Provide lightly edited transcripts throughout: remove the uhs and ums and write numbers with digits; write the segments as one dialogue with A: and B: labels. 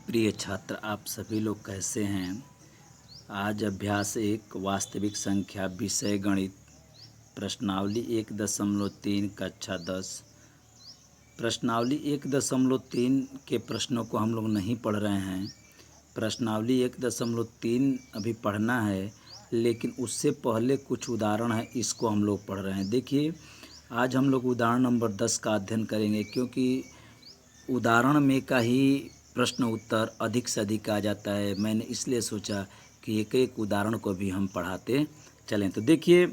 A: प्रिय छात्र, आप सभी लोग कैसे हैं। आज अभ्यास एक वास्तविक संख्या विषय गणित प्रश्नावली 1.3 कक्षा 10। प्रश्नावली 1.3 के प्रश्नों को हम लोग नहीं पढ़ रहे हैं। प्रश्नावली 1.3 अभी पढ़ना है, लेकिन उससे पहले कुछ उदाहरण है, इसको हम लोग पढ़ रहे हैं। देखिए, आज हम लोग उदाहरण नंबर 10 का अध्ययन करेंगे, क्योंकि उदाहरण में का ही प्रश्न उत्तर अधिक से अधिक आ जाता है। मैंने इसलिए सोचा कि एक एक उदाहरण को भी हम पढ़ाते चलें। तो देखिए,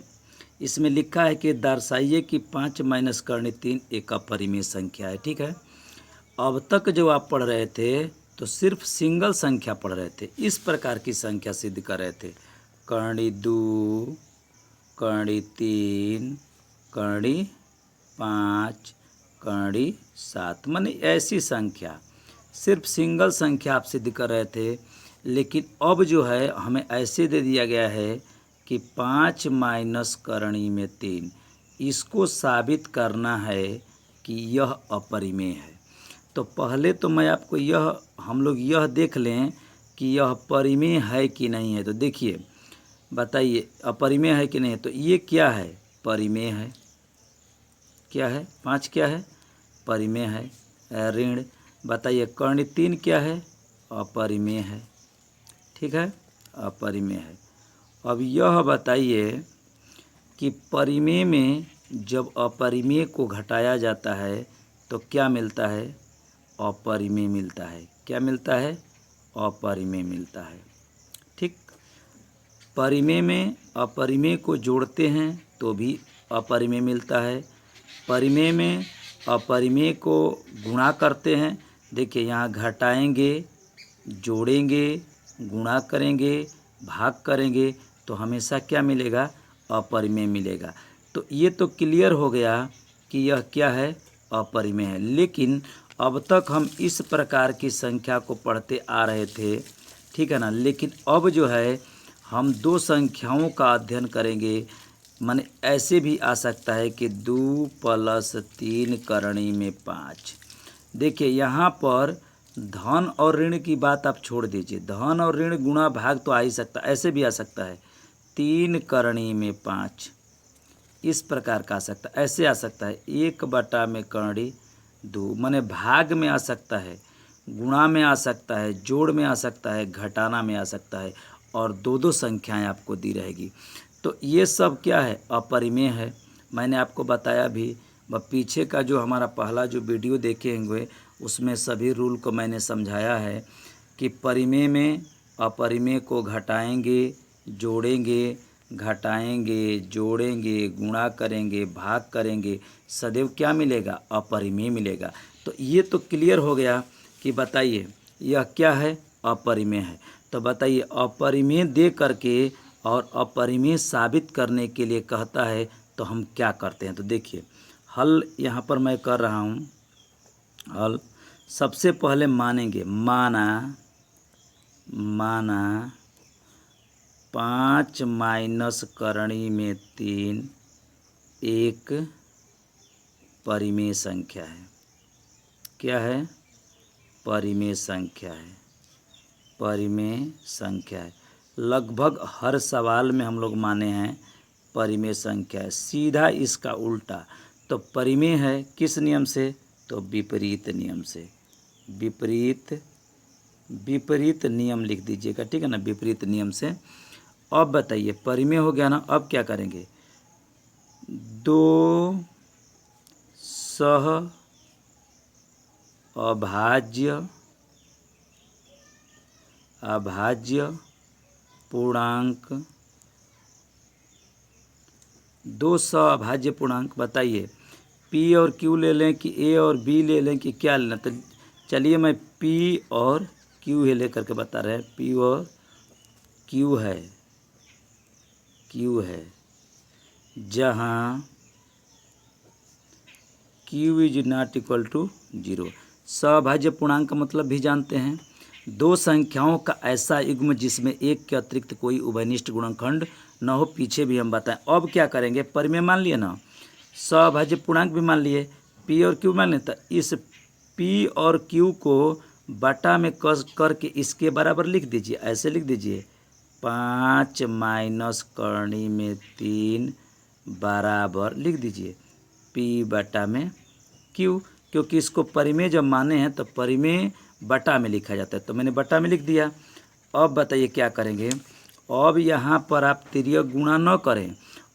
A: इसमें लिखा है कि दर्शाइए कि 5 माइनस कर्ण 3 एक अपरिमेय संख्या है। ठीक है, अब तक जो आप पढ़ रहे थे तो सिर्फ सिंगल संख्या पढ़ रहे थे, इस प्रकार की संख्या सिद्ध कर रहे थे। कर्णी 2, कर्णी 3, कर्णी 5, कर्णी 7, माने ऐसी संख्या, सिर्फ सिंगल संख्या आप सिद्ध कर रहे थे। लेकिन अब जो है हमें ऐसे दे दिया गया है कि 5 माइनस कर्णी में 3, इसको साबित करना है कि यह अपरिमेय है। तो पहले तो मैं आपको हम लोग यह देख लें कि यह परिमेय है कि नहीं है। तो देखिए, बताइए अपरिमेय है कि नहीं है। तो ये क्या है? परिमेय है। क्या है? 5 क्या है? परिमेय है। ऋण बताइए कर्ण 3 क्या है? अपरिमेय है। ठीक है, अपरिमेय है। अब यह बताइए कि परिमेय में जब अपरिमेय को घटाया जाता है तो क्या मिलता है? अपरिमेय मिलता है। क्या मिलता है? अपरिमेय मिलता है। ठीक, परिमेय में अपरिमेय को जोड़ते हैं तो भी अपरिमेय मिलता है। परिमेय में अपरिमेय को गुणा करते हैं, देखिए यहाँ घटाएंगे, जोड़ेंगे, गुणा करेंगे, भाग करेंगे तो हमेशा क्या मिलेगा? अपरिमेय मिलेगा। तो ये तो क्लियर हो गया कि यह क्या है? अपरिमेय है। लेकिन अब तक हम इस प्रकार की संख्या को पढ़ते आ रहे थे, ठीक है ना। लेकिन अब जो है हम दो संख्याओं का अध्ययन करेंगे। माने ऐसे भी आ सकता है कि 2 + 3 करणी में 5। देखिए यहाँ पर धन और ऋण की बात आप छोड़ दीजिए, धन और ऋण गुणा भाग तो आ ही सकता है। ऐसे भी आ सकता है 3 करणी में 5, इस प्रकार का आ सकता है। ऐसे आ सकता है 1 में करणी 2, माने भाग में आ सकता है, गुणा में आ सकता है, जोड़ में आ सकता है, घटाना में आ सकता है, और दो दो संख्याएं आपको दी रहेगी। तो ये सब क्या है? अपरिमेय है। मैंने आपको बताया भी, पीछे का जो हमारा पहला जो वीडियो देखे होंगे उसमें सभी रूल को मैंने समझाया है कि परिमेय में अपरिमेय को घटाएंगे, जोड़ेंगे, घटाएंगे, जोड़ेंगे, गुणा करेंगे, भाग करेंगे, सदैव क्या मिलेगा? अपरिमेय मिलेगा। तो ये तो क्लियर हो गया कि बताइए यह क्या है? अपरिमेय है। तो बताइए अपरिमेय दे करके और अपरिमेय साबित करने के लिए कहता है तो हम क्या करते हैं। तो देखिए, हल यहाँ पर मैं कर रहा हूँ। हल सबसे पहले मानेंगे, माना 5 माइनस करणी में 3 एक परिमेय संख्या है। क्या है? परिमेय संख्या है। परिमेय संख्या है। लगभग हर सवाल में हम लोग माने हैं परिमेय संख्या है। सीधा इसका उल्टा, तो परिमेय है किस नियम से? तो विपरीत नियम से। विपरीत नियम लिख दीजिएगा, ठीक है ना, विपरीत नियम से। अब बताइए परिमेय हो गया ना, अब क्या करेंगे? 2 सह अभाज्य पूर्णांक, 2 अभाज्य पूर्णांक। बताइए P और Q ले लें कि A और B ले लें कि क्या लेना? तो चलिए मैं P और Q ही लेकर के बता रहे हैं। P और Q है, जहाँ Q is not equal to 0। सभाज्य पूर्णांक का मतलब भी जानते हैं, दो संख्याओं का ऐसा युग्म जिसमें एक के अतिरिक्त कोई उभयनिष्ठ गुणनखंड न हो। पीछे भी हम बताएं। अब क्या करेंगे? परिमेय मान लिए ना, सभाज्य पूर्णांक भी मान लिए, P और Q मान लें। तो इस P और Q को बटा में कस करके इसके बराबर लिख दीजिए, ऐसे लिख दीजिए 5 माइनस करनी में 3 बराबर लिख दीजिए पी बटा में क्यू, क्योंकि इसको परिमेय जब माने हैं तो परिमेय बटा में लिखा जाता है, तो मैंने बटा में लिख दिया। अब बताइए क्या करेंगे। अब यहाँ पर आप तिर्यक गुणा न करें,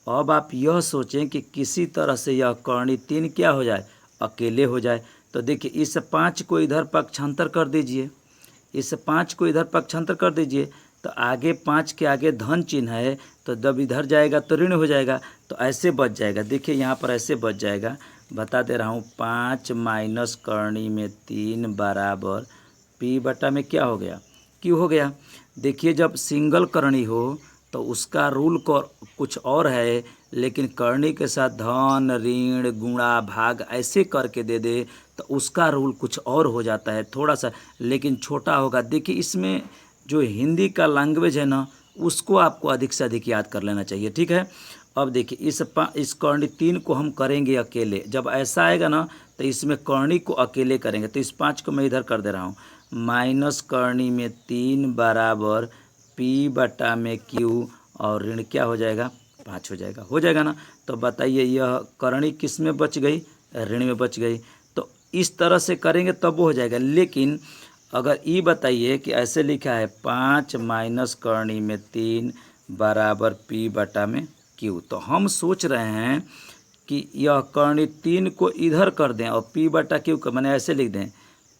A: अब आप यह सोचें कि किसी तरह से यह कर्णी 3 क्या हो जाए, अकेले हो जाए। तो देखिए इस 5 को इधर पक्षांतर कर दीजिए, इस 5 को इधर पक्षांतर कर दीजिए, तो आगे 5 के आगे धन चिन्ह है, तो जब इधर जाएगा तो ऋण हो जाएगा, तो ऐसे बच जाएगा। देखिए यहाँ पर ऐसे बच जाएगा, बता दे रहा हूँ 5 माइनस करनी में 3 बराबर पी बटा में क्या हो गया, क्यू हो गया। देखिए जब सिंगल करनी हो तो उसका रूल कुछ और है, लेकिन करनी के साथ धन ऋण गुणा भाग ऐसे करके दे दे तो उसका रूल कुछ और हो जाता है, थोड़ा सा लेकिन छोटा होगा। देखिए इसमें जो हिंदी का लैंग्वेज है ना, उसको आपको अधिक से अधिक याद कर लेना चाहिए, ठीक है। अब देखिए इस कर्णी 3 को हम करेंगे अकेले, जब ऐसा आएगा ना तो इसमें कर्णी को अकेले करेंगे, तो इस 5 को मैं इधर कर दे रहा हूँ, माइनस करनी में 3 बराबर पी बटा में क्यू, और ऋण क्या हो जाएगा 5 हो जाएगा ना। तो बताइए यह करणी किस में बच गई, ऋण में बच गई। तो इस तरह से करेंगे तब वो हो जाएगा। लेकिन अगर ये बताइए कि ऐसे लिखा है 5 माइनस करनी में 3 बराबर पी बटा में क्यू, तो हम सोच रहे हैं कि यह करनी 3 को इधर कर दें और पी बटा क्यू को मैंने ऐसे लिख दें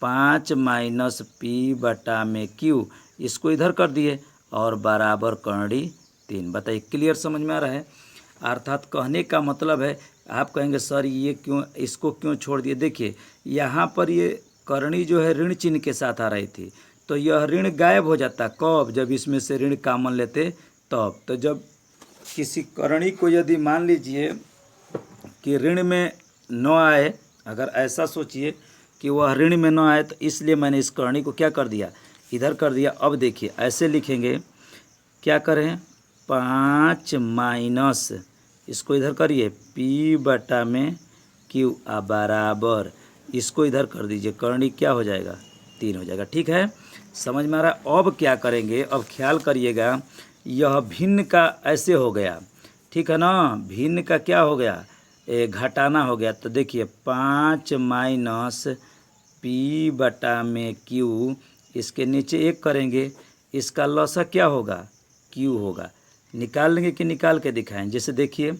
A: 5 माइनस पी बटा में क्यू, इसको इधर कर दिए और बराबर करनी 3। बताइए क्लियर समझ में आ रहा है। अर्थात कहने का मतलब है, आप कहेंगे सर ये क्यों, इसको क्यों छोड़ दिए। देखिए यहाँ पर ये करणी जो है ऋण चिन्ह के साथ आ रही थी, तो यह ऋण गायब हो जाता कब, जब इसमें से ऋण कॉमन लेते तब। तो जब किसी करणी को यदि मान लीजिए कि ऋण में न आए, अगर ऐसा सोचिए कि वह ऋण में न आए, तो इसलिए मैंने इस करणी को क्या कर दिया, इधर कर दिया। अब देखिए ऐसे लिखेंगे, क्या करें 5 माइनस इसको इधर करिए पी बटा में क्यू बराबर इसको इधर कर दीजिए, करणी क्या हो जाएगा 3 हो जाएगा, ठीक है समझ में आ रहा है। अब क्या करेंगे, अब ख्याल करिएगा, यह भिन्न का ऐसे हो गया, ठीक है ना, भिन्न का क्या हो गया, घटाना हो गया। तो देखिए 5 माइनस पी बटा में क्यू, इसके नीचे 1 करेंगे, इसका लसा क्या होगा, क्यू होगा। निकाल लेंगे कि निकाल के दिखाएं, जैसे देखिए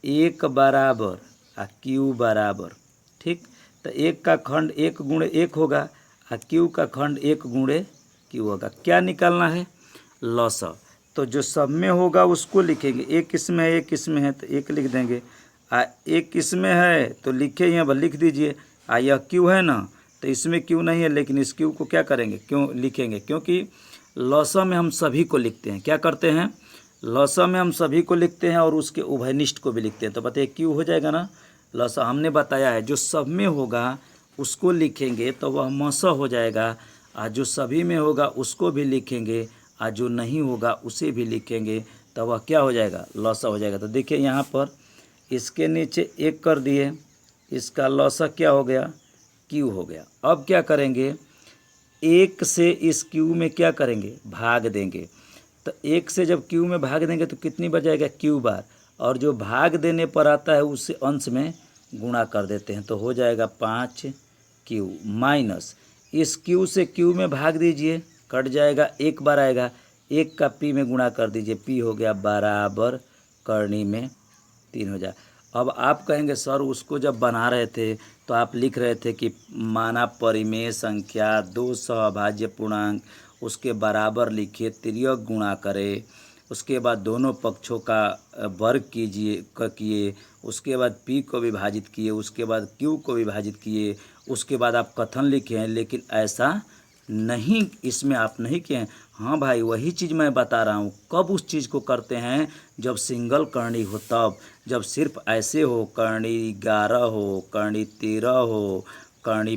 A: 1 बराबर क्यू बराबर, ठीक, तो 1 का खंड 1 गुणे 1 होगा, क्यू का खंड 1 गुणे क्यू होगा। क्या निकालना है, लसा। तो जो सब में होगा उसको लिखेंगे, एक इसमें है एक इसमें है तो 1 लिख देंगे, एक इसमें है तो लिखे यहाँ पर लिख दीजिए, यह क्यू है ना, तो इसमें क्यू नहीं है, लेकिन इस क्यू को क्या करेंगे, क्यों लिखेंगे, क्योंकि लसा में हम सभी को लिखते हैं, क्या करते हैं, लसा में हम सभी को लिखते हैं और उसके उभयनिष्ठ को भी लिखते हैं। तो बताइए क्यू हो जाएगा ना, लसा हमने बताया है, जो सब में होगा उसको लिखेंगे तो वह मसा हो जाएगा, जो सभी में होगा उसको भी लिखेंगे, जो नहीं होगा उसे भी लिखेंगे, तो वह क्या हो जाएगा, लसा हो जाएगा। तो देखिए यहाँ पर इसके नीचे 1 कर दिए, इसका लसा क्या हो गया, क्यू हो गया। अब क्या करेंगे, 1 से इस क्यू में क्या करेंगे, भाग देंगे। तो 1 से जब क्यू में भाग देंगे तो कितनी बजाएगा, क्यू बार, और जो भाग देने पर आता है उससे अंश में गुणा कर देते हैं, तो हो जाएगा 5 क्यू माइनस इस क्यू से क्यू में भाग दीजिए, कट जाएगा, 1 बार आएगा, 1 का पी में गुणा कर दीजिए, पी हो गया बराबर करनी में 3 हो जाए। अब आप कहेंगे सर उसको जब बना रहे थे तो आप लिख रहे थे कि माना परिमेय संख्या 2 सहभाज्य पूर्णांक, उसके बराबर लिखिए, तिर्यक गुणा करें, उसके बाद दोनों पक्षों का वर्ग किए, उसके बाद पी को विभाजित किए, उसके बाद क्यू को विभाजित किए, उसके बाद आप कथन लिखे हैं। लेकिन ऐसा नहीं, इसमें आप नहीं किए हैं। हाँ भाई वही चीज़ मैं बता रहा हूँ, कब उस चीज़ को करते हैं, जब सिंगल करनी हो तब, जब सिर्फ ऐसे हो, करनी 11 हो, करनी 13 हो, करनी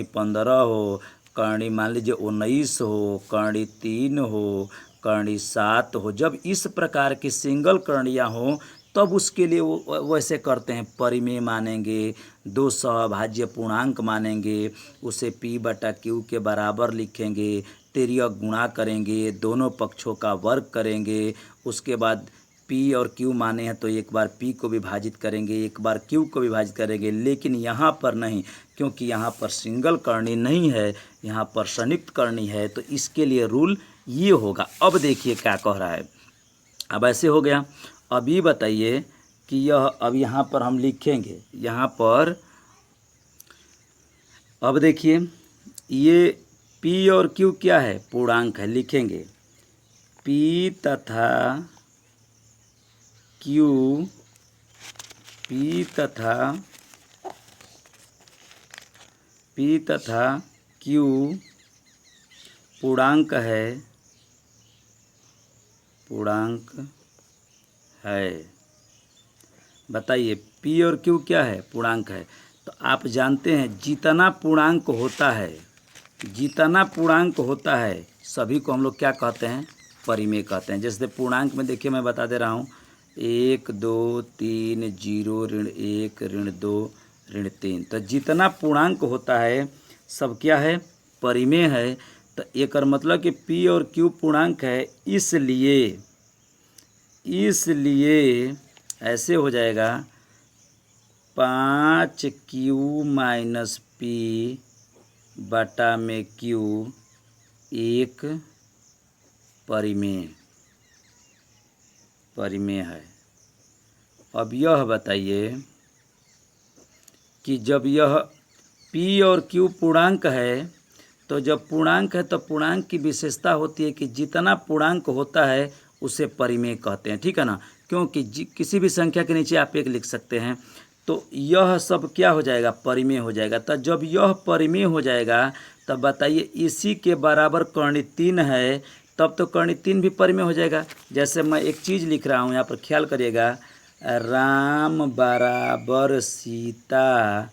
A: 15 हो, करनी मान लीजिए 19 हो, करनी 3 हो, करनी 7 हो, जब इस प्रकार की सिंगल करणियाँ हो तब उसके लिए वो वैसे करते हैं, परिमेय मानेंगे, दो सह पूर्णांक मानेंगे, उसे p बटा q के बराबर लिखेंगे, तिर्यक गुणा करेंगे, दोनों पक्षों का वर्ग करेंगे, उसके बाद p और q माने हैं तो एक बार p को विभाजित करेंगे, एक बार q को विभाजित करेंगे। लेकिन यहाँ पर नहीं, क्योंकि यहाँ पर सिंगल करनी नहीं है, यहाँ पर संयुक्त करनी है, तो इसके लिए रूल ये होगा। अब देखिए क्या कह रहा है। अब ऐसे हो गया। अब ये बताइए कि यह, अब यहाँ पर हम लिखेंगे, यहाँ पर अब देखिए ये p और q क्या है, पूर्णांक है, लिखेंगे p तथा q, p तथा q पूर्णांक है, बताइए p और q क्या है, पूर्णांक है। तो आप जानते हैं जितना पूर्णांक होता है सभी को हम लोग क्या कहते हैं, परिमेय कहते हैं। जैसे पूर्णांक में देखिए मैं बता दे रहा हूँ, 1 2 3 0 ऋण 1 ऋण 2 ऋण 3। तो जितना पूर्णांक होता है सब क्या है, परिमेय है। तो एक मतलब कि p और q पूर्णांक है, इसलिए ऐसे हो जाएगा 5q माइनस p बटा में q एक परिमेय है। अब यह बताइए कि जब यह p और q पूर्णांक है, तो जब पूर्णांक है तो पूर्णांक की विशेषता होती है कि जितना पूर्णांक होता है उसे परिमेय कहते हैं, ठीक है ना। क्योंकि किसी भी संख्या के नीचे आप एक लिख सकते हैं, तो यह सब क्या हो जाएगा, परिमेय हो जाएगा। तो जब यह परिमेय हो जाएगा तब बताइए इसी के बराबर कर्ण 3 है, तब तो कर्ण 3 भी परिमेय हो जाएगा। जैसे मैं एक चीज़ लिख रहा हूँ, यहाँ पर ख्याल करिएगा, राम बराबर सीता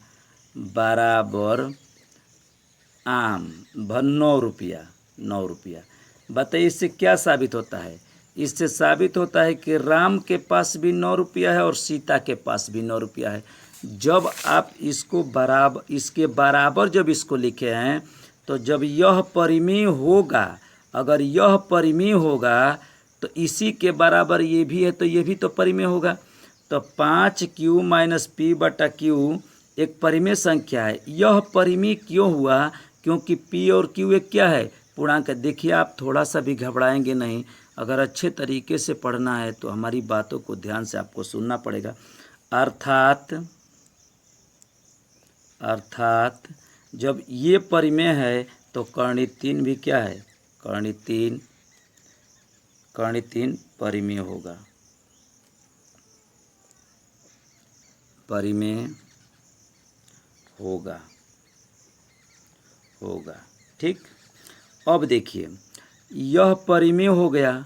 A: बराबर आम, 9 रुपया। बताइए इससे क्या साबित होता है, इससे साबित होता है कि राम के पास भी 9 रुपया है और सीता के पास भी 9 रुपया है। जब आप इसके बराबर जब इसको लिखे हैं, तो जब यह परिमेय होगा, अगर यह परिमेय होगा तो इसी के बराबर ये भी है, तो ये भी तो परिमेय होगा। तो 5q माइनस p बटा q एक परिमेय संख्या है। यह परिमेय क्यों हुआ, क्योंकि p और q एक क्या है, पूर्णांक है। देखिए आप थोड़ा सा भी घबराएंगे नहीं, अगर अच्छे तरीके से पढ़ना है तो हमारी बातों को ध्यान से आपको सुनना पड़ेगा। अर्थात जब ये परिमेय है तो कर्ण 3 भी क्या है, कर्ण 3 परिमेय होगा, ठीक। अब देखिए यह परिमेय हो गया,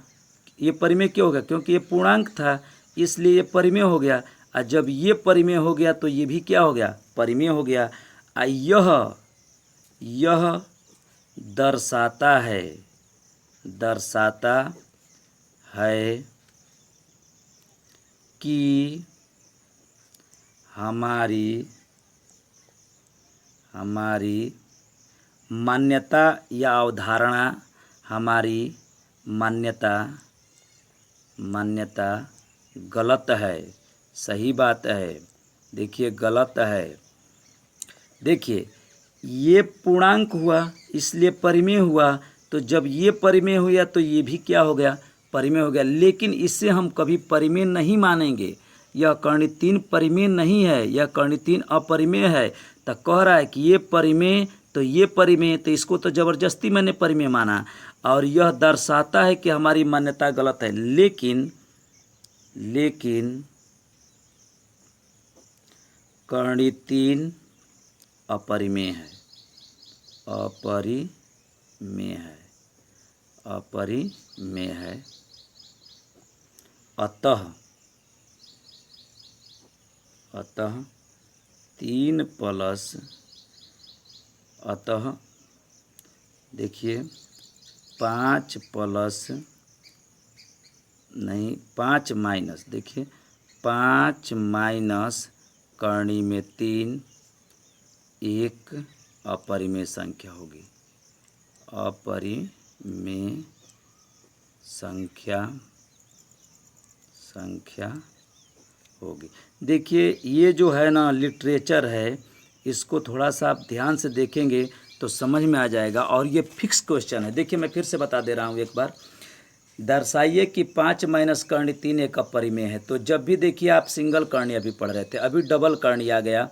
A: ये परिमेय क्यों हो गया, क्योंकि ये पूर्णांक था इसलिए ये परिमेय हो गया। और जब ये परिमेय हो गया तो ये भी क्या हो गया, परिमेय हो गया। यह दर्शाता है कि हमारी मान्यता या अवधारणा, हमारी मान्यता गलत है। सही बात है, देखिए गलत है। देखिए ये पूर्णांक हुआ इसलिए परिमेय हुआ, तो जब ये परिमेय हुआ तो ये भी क्या हो गया, परिमेय हो गया। लेकिन इसे हम कभी परिमेय नहीं मानेंगे, यह कर्ण 3 परिमेय नहीं है, यह कर्ण 3 अपरिमेय है। तो कह रहा है कि ये परिमेय तो ये परिमेय, तो इसको तो ज़बरदस्ती मैंने परिमेय माना, और यह दर्शाता है कि हमारी मान्यता गलत है। लेकिन कर्ण 3 अपरिमेय है। अतः 3 प्लस, अतः देखिए 5 प्लस नहीं 5 माइनस, देखिए 5 माइनस कर्णी में 3 एक अपरिमेय संख्या होगी। अपरिमेय संख्या होगी। देखिए ये जो है ना लिटरेचर है, इसको थोड़ा सा आप ध्यान से देखेंगे तो समझ में आ जाएगा। और ये फिक्स क्वेश्चन है। देखिए मैं फिर से बता दे रहा हूँ एक बार। दर्शाइए कि 5 माइनस कर्ण 3 एक अपरिमेय है। तो जब भी देखिए आप सिंगल कर्ण अभी पढ़ रहे थे, अभी डबल कर्ण आ गया।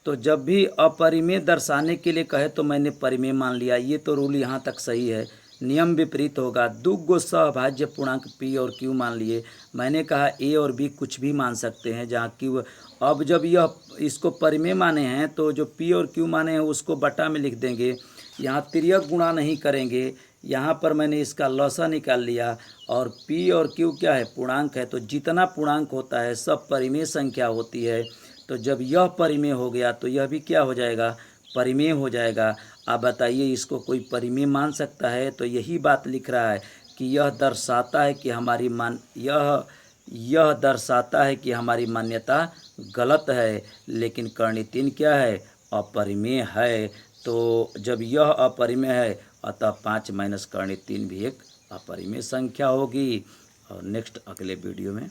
A: तो जब भी अपरिमेय दर्शाने के लिए कहे तो मैंने परिमेय मान लिया। ये तो रूल यहाँ तक सही है। नियम विपरीत होगा। दुगो सहभाज्य पूर्णांक पी और क्यू मान लिए। मैंने कहा ए और बी कुछ भी मान सकते हैं, जहाँ क्यू। अब जब यह इसको परिमेय माने हैं तो जो पी और क्यू माने हैं उसको बटा में लिख देंगे। यहाँ तिर्यक गुणा नहीं करेंगे। यहाँ पर मैंने इसका लसा निकाल लिया। और पी और क्यू क्या है? पूर्णांक है। तो जितना पूर्णांक होता है सब परिमेय संख्या होती है। तो जब यह परिमेय हो गया तो यह भी क्या हो जाएगा? परिमेय हो जाएगा। आप बताइए इसको कोई परिमेय मान सकता है? तो यही बात लिख रहा है कि यह दर्शाता है कि यह दर्शाता है कि हमारी मान्यता गलत है। लेकिन कर्णी 3 क्या है? अपरिमेय है। तो जब यह अपरिमेय है अतः 5 माइनस कर्णी 3 भी एक अपरिमेय संख्या होगी। और नेक्स्ट अगले वीडियो में